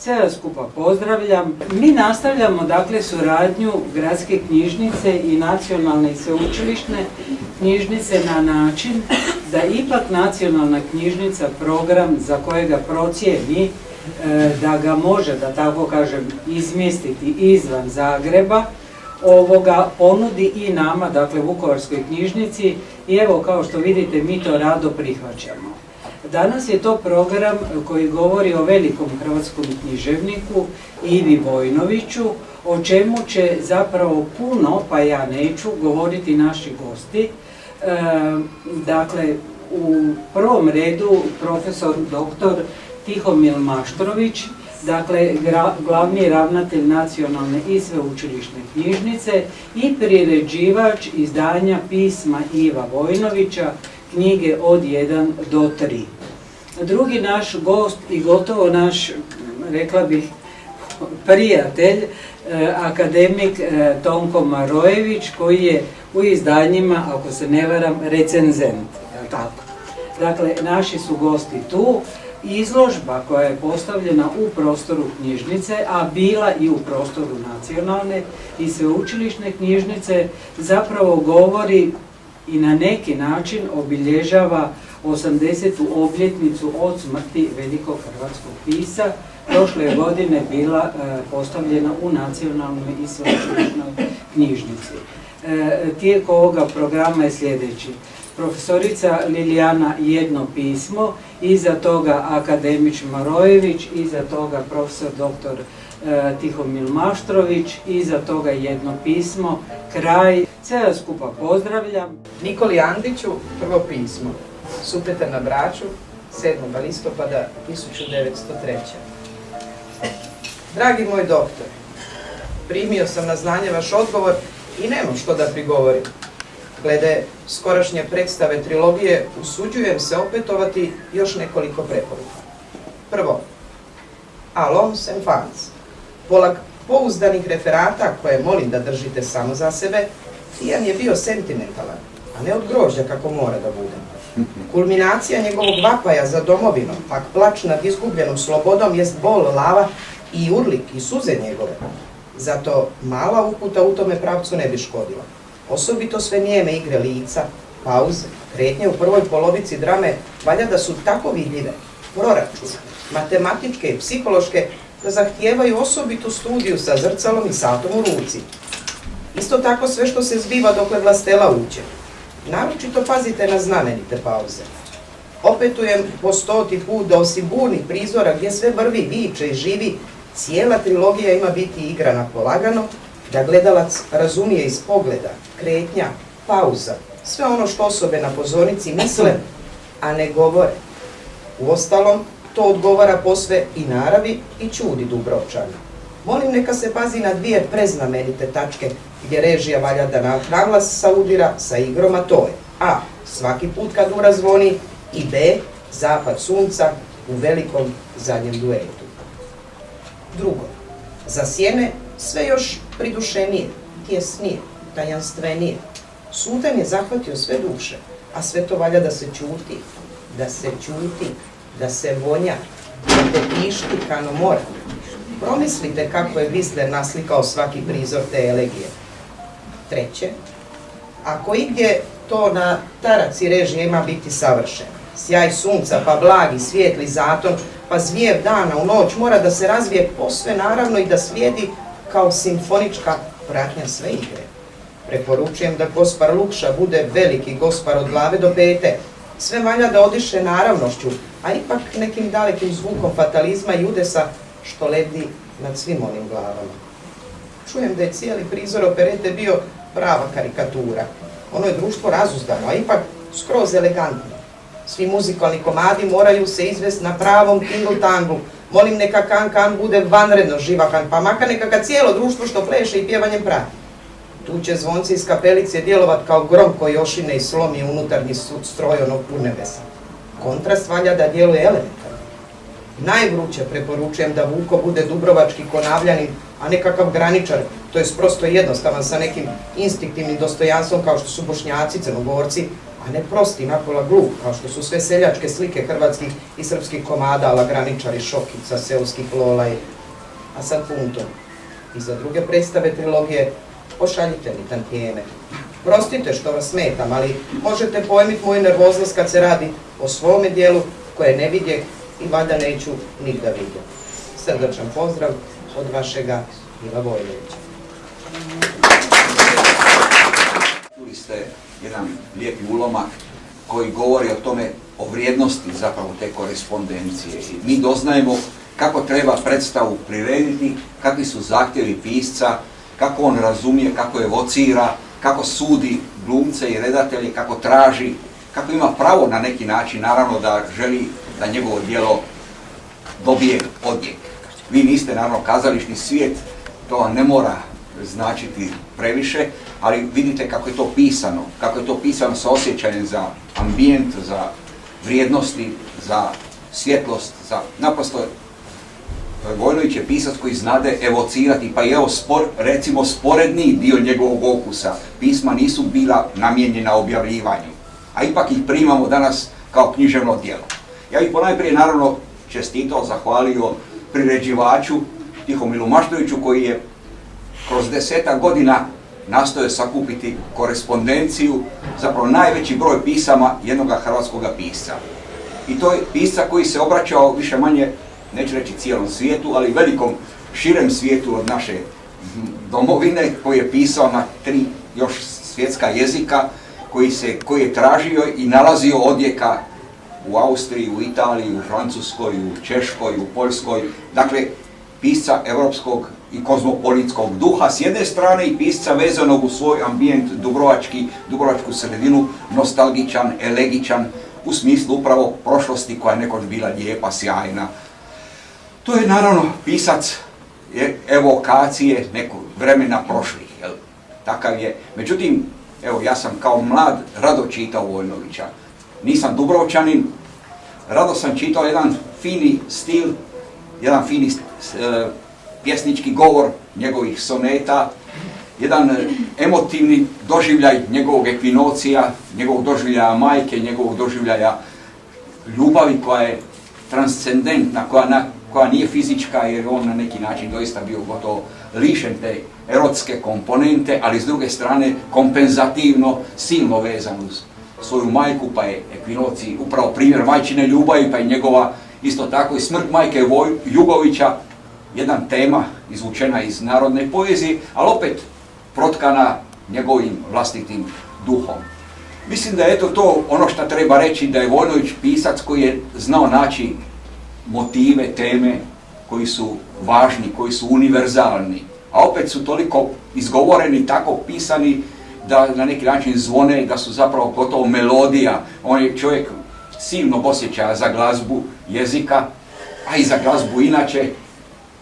Sve vas skupa pozdravljam. Mi nastavljamo dakle suradnju Gradske knjižnice i Nacionalne i sveučilišne knjižnice na način da ipak Nacionalna knjižnica program za kojega procijeni da ga može, da tako kažem, izmjestiti izvan Zagreba, ponudi i nama, dakle Vukovarskoj knjižnici, i evo kao što vidite mi to rado prihvaćamo. Danas je to program koji govori o velikom hrvatskom književniku Ivi Vojnoviću, o čemu će zapravo puno, pa ja neću, govoriti naši gosti. Dakle, u prvom redu profesor dr. Tihomil Maštrović, dakle glavni ravnatelj Nacionalne i sveučilišne knjižnice i priređivač izdanja pisma Iva Vojnovića, knjige od 1 do 3. Drugi naš gost i gotovo naš, rekla bih, prijatelj, akademik Tonko Marojević, koji je u izdanjima, ako se ne varam, recenzent. Dakle, naši su gosti tu. Izložba koja je postavljena u prostoru knjižnice, a bila i u prostoru Nacionalne i sveučilišne knjižnice, zapravo govori i na neki način obilježava 80. obljetnicu od smrti velikog hrvatskog pisca. Prošle godine bila postavljena u Nacionalnoj i sveučilišnoj knjižnici. Tijek ovoga programa je sljedeći. Profesorica Lilijana jedno pismo, iza toga akademič Marojević, iza toga profesor dr. Tihomil Maštrović, iza toga jedno pismo, kraj. Sve vas skupa pozdravljam. Nikoli Andriću prvo pismo, Supetar na Braču, 7. listopada 1903. Dragi moj doktore, primio sam na znanje vaš odgovor i nemam što da prigovorim. Glede skorašnje predstave trilogije, usuđujem se opetovati još nekoliko preporuka. Prvo, Allons enfants. Polag pouzdanih referata, koje molim da držite samo za sebe, Tijan je bio sentimentalan, a ne od grožđa kako mora da bude. Kulminacija njegovog vapaja za domovinom, pak plač nad izgubljenom slobodom, jest bol, lava i urlik i suze njegove. Zato mala uputa u tome pravcu ne bi škodila. Osobito sve nijeme igre lica, pauze, kretnje u prvoj polovici drame valja da su tako vidljive, proračune, matematičke i psihološke, da zahtijevaju osobitu studiju sa zrcalom i satom u ruci. Isto tako sve što se zbiva dokle vlastela uđe. Naročito pazite na znamenite pauze. Opetujem po 100. put da osim burnih prizora gdje sve vrvi, viče i živi, cijela trilogija ima biti igrana polagano, da gledalac razumije iz pogleda, kretnja, pauza, sve ono što osobe na pozornici misle, a ne govore. Uostalom, to odgovara posve i naravi i čudi Dubrovčana. Molim neka se pazi na dvije preznamenite tačke gdje režija valja da naglas saudira sa igrom, a to je A. Svaki put kad ura zvoni i B. Zapad sunca u velikom zadnjem duetu. Drugo, za sjene sve još pridušenije, tjesnije, tajanstvenije. Sutan je zahvatio sve duše, a sve to valja da se čuti, da se vonja, da te tišti kano mora. Promislite kako je Whistler naslikao svaki prizor te elegije. Treće, ako igdje to na taraci režije ima biti savršeno, sjaj sunca, pa blagi, svijetli zaton, pa zvijev dana u noć mora da se razvije posve naravno i da slijedi kao simfonička pratnja sve igre. Preporučujem da gospar Lukša bude veliki gospar od glave do pete. Sve valja da odiše naravnošću, a ipak nekim dalekim zvukom fatalizma i udesa što lebdi nad svim onim glavama. Čujem da je cijeli prizor operete bio prava karikatura. Ono je društvo razuzdano, a ipak skroz elegantno. Svi muzikalni komadi moraju se izvesti na pravom tingle-tanglu. Molim neka kan bude vanredno živahan, pa makar neka ga cijelo društvo što pleše i pjevanjem prati. Tu će zvonci iz kapelice djelovat kao grom koji ošine i slomi unutarnji stroj onog urnebesa. Kontrast valja da djeluje elementarno. Najvruće preporučujem da Vuko bude dubrovački Konavljanin, a ne kakav graničar, to je prosto jednostavan sa nekim instinktivnim dostojanstvom kao što su Bošnjaci, Crnogorci, a ne prosti, napola glup, kao što su sve seljačke slike hrvatskih i srpskih komada, ala graničari, šokica, seoskih lola, a sad punto. I za druge predstave trilogije pošaljite mi tantijeme. Prostite što vas smetam, ali možete pojmiti moju nervoznost kad se radi o svome dijelu koje ne vidjeh i valjda neću nigda vidjeti. Srdačan pozdrav od vašega Mila Vojnovića. Čuli ste jedan lijepi ulomak koji govori o tome, o vrijednosti zapravo te korespondencije. I mi doznajemo kako treba predstavu prirediti, kakvi su zahtjevi pisca, kako on razumije, kako evocira, kako sudi glumce i redatelje, kako traži, kako ima pravo na neki način, naravno da želi da njegovo djelo dobije odjek. Vi niste naravno kazališni svijet, to vam ne mora značiti previše, ali vidite kako je to pisano sa osjećajem za ambijent, za vrijednosti, za svjetlost, za naprosto Vojnović je pisac koji znade evocirati, pa i evo recimo sporedni dio njegovog okusa. Pisma nisu bila namijenjena objavljivanju, a ipak ih primamo danas kao književno djelo. Ja bih ponajprije naravno čestitao, zahvalio priređivaču Tihomilu Maštroviću koji je kroz 10 godina nastojao sakupiti korespondenciju, zapravo najveći broj pisama jednoga hrvatskoga pisca. I to je pisca koji se obraćao više manje, neću reći cijelom svijetu, ali velikom, širem svijetu od naše domovine, koji je pisao na 3 još svjetska jezika, koji je tražio i nalazio odjeka u Austriji, u Italiji, u Francuskoj, u Češkoj, u Poljskoj. Dakle, pisca europskog i kozmopolitskog duha s jedne strane i pisca vezanog u svoj ambijent dubrovačku sredinu, nostalgičan, elegičan, u smislu upravo prošlosti koja je nekoć bila lijepa, sjajna. To je naravno pisac evokacije nekog vremena prošlih, jel? Takav je. Međutim, evo ja sam kao mlad rado čitao Vojnovića. Nisam Dubrovčanin, rado sam čitao jedan fini stil, jedan fini pjesnički govor njegovih soneta, jedan emotivni doživljaj njegovog ekvinocija, njegovog doživljaja majke, njegovog doživljaja ljubavi koja je transcendentna, koja nije fizička jer on na neki način doista bio gotovo lišen te erotske komponente, ali s druge strane kompenzativno, silno vezan uz svoju majku, pa je ekvinocij upravo primjer majčine ljubavi, pa je njegova isto tako i smrt majke Jugovića, jedan tema izvučena iz narodne poezije, ali opet protkana njegovim vlastitim duhom. Mislim da je to ono što treba reći, da je Vojnović pisac koji je znao naći motive, teme koji su važni, koji su univerzalni, a opet su toliko izgovoreni, tako pisani da na neki način zvone, da su zapravo gotovo melodija. On je čovjek silnog osjećaja za glazbu jezika, a i za glazbu inače.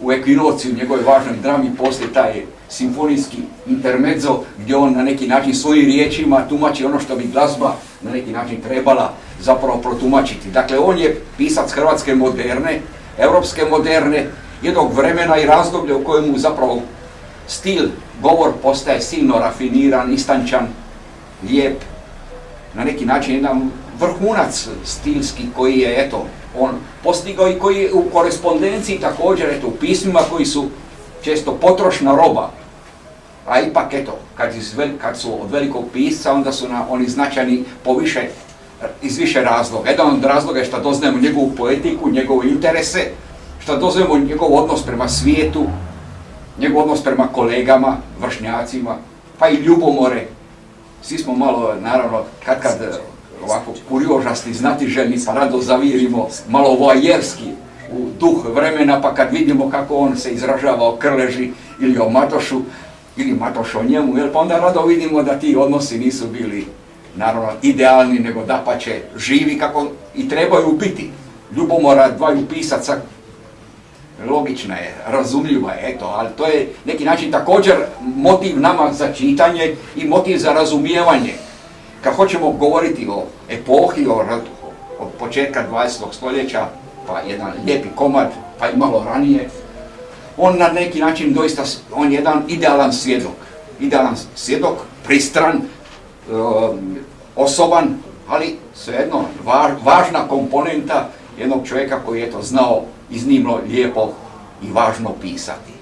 U ekvinociju, njegovoj važnoj drami, postoji taj simfonijski intermezzo gdje on na neki način svojim riječima tumači ono što bi glazba na neki način trebala zapravo protumačiti. Dakle, on je pisac hrvatske moderne, europske moderne, jednog vremena i razdoblja u kojemu zapravo stil, govor postaje silno rafiniran, istančan, lijep, na neki način jedan vrhunac stilski koji je, eto, on postigao i koji je u korespondenciji također, eto, u pismima koji su često potrošna roba, a ipak, eto, kad su od velikog pisca, onda su oni značajni iz više razloga. Jedan od razloga je što doznajemo njegovu poetiku, njegove interese, što doznajemo njegov odnos prema svijetu, njegov odnos prema kolegama, vršnjacima, pa i ljubomore. Svi smo malo, naravno, kad ovako kuriožasti, znatiželjni, pa rado zavirimo malo voajerski u duh vremena, pa kad vidimo kako on se izražava o Krleži ili o Matošu, ili Matoš o njemu, pa onda rado vidimo da ti odnosi nisu bili, naravno, idealni, nego dapače živi kako i trebaju biti. Ljubomora dvaju pisaca logična je, razumljiva je, eto, ali to je neki način također motiv nama za čitanje i motiv za razumijevanje. Kad hoćemo govoriti o epohi, od početka 20. stoljeća, pa jedan lijepi komad, pa i malo ranije, on na neki način doista, on je jedan idealan svjedok, pristran, osoban, ali svejedno važna komponenta jednog čovjeka koji je to znao iznimno lijepo i važno pisati.